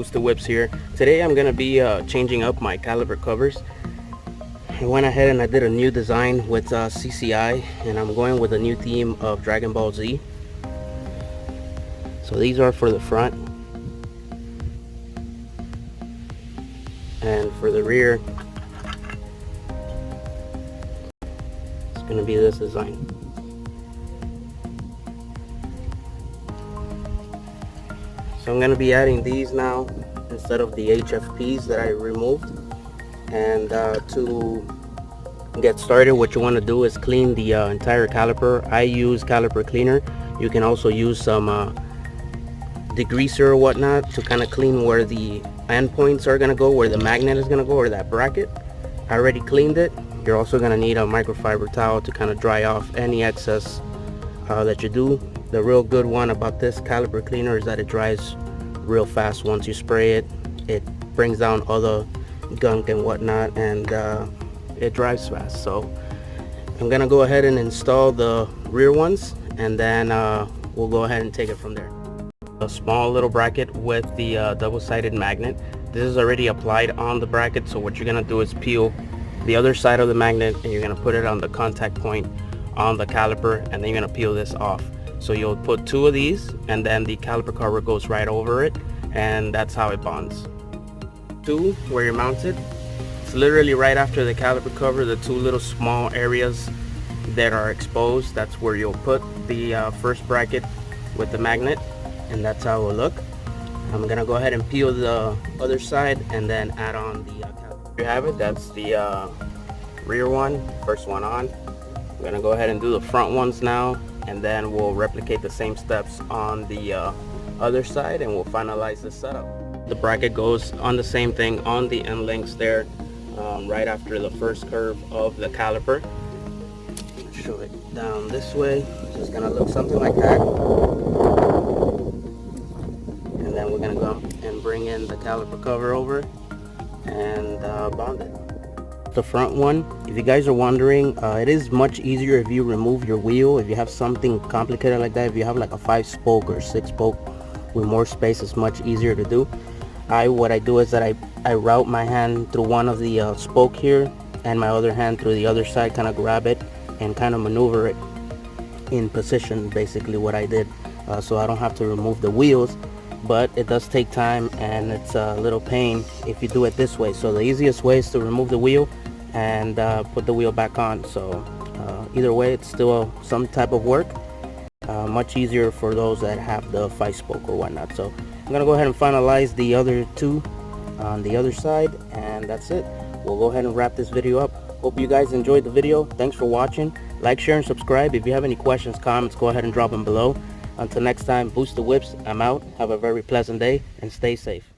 Booster Whips here. Today I'm gonna be changing up my caliper covers. I went ahead and I did a new design with CCI, and I'm going with a new theme of Dragon Ball Z. So these are for the front, and for the rear it's gonna be this design. So I'm going to be adding these now instead of the HFPs that I removed. And to get started, what you want to do is clean the entire caliper. I use caliper cleaner. You can also use some degreaser or whatnot to kind of clean where the end points are going to go, where the magnet is going to go, or that bracket. I already cleaned it. You're also going to need a microfiber towel to kind of dry off any excess that you do. The real good one about this caliper cleaner is that it dries real fast. Once you spray it, it brings down all the gunk and whatnot, and it dries fast. So I'm gonna go ahead and install the rear ones, and then we'll go ahead and take it from there. A small little bracket with the double-sided magnet. This is already applied on the bracket, so what you're gonna do is peel the other side of the magnet, and you're gonna put it on the contact point on the caliper, and then you're gonna peel this off. So you'll put 2 of these, and then the caliper cover goes right over it, and that's how it bonds. 2, where you're mounted, it's literally right after the caliper cover, the 2 little small areas that are exposed, that's where you'll put the first bracket with the magnet, and that's how it will look. I'm gonna go ahead and peel the other side and then add on the caliper. There you have it. That's the rear one, first one on. I'm gonna go ahead and do the front ones now, and then we'll replicate the same steps on the other side, and we'll finalize the setup. The bracket goes on the same thing on the end links there, right after the first curve of the caliper. Show it down this way. It's gonna look something like that, and then we're gonna go and bring in the caliper cover over and bond it. The front one, if you guys are wondering, it is much easier if you remove your wheel. If you have something complicated like that, if you have like a 5-spoke or 6-spoke with more space, it's much easier to do. What I do is that I route my hand through one of the spoke here, and my other hand through the other side, kind of grab it and kind of maneuver it in position, basically what I did, so I don't have to remove the wheels. But it does take time, and it's a little pain if you do it this way. So the easiest way is to remove the wheel and put the wheel back on. So either way, it's still some type of work. Much easier for those that have the 5-spoke or whatnot. So I'm gonna go ahead and finalize the other 2 on the other side, and that's it. We'll go ahead and wrap this video up. Hope you guys enjoyed the video. Thanks for watching. Like, share, and subscribe. If you have any questions, comments, go ahead and drop them below. Until next time, Booster Whips, I'm out. Have a very pleasant day and stay safe.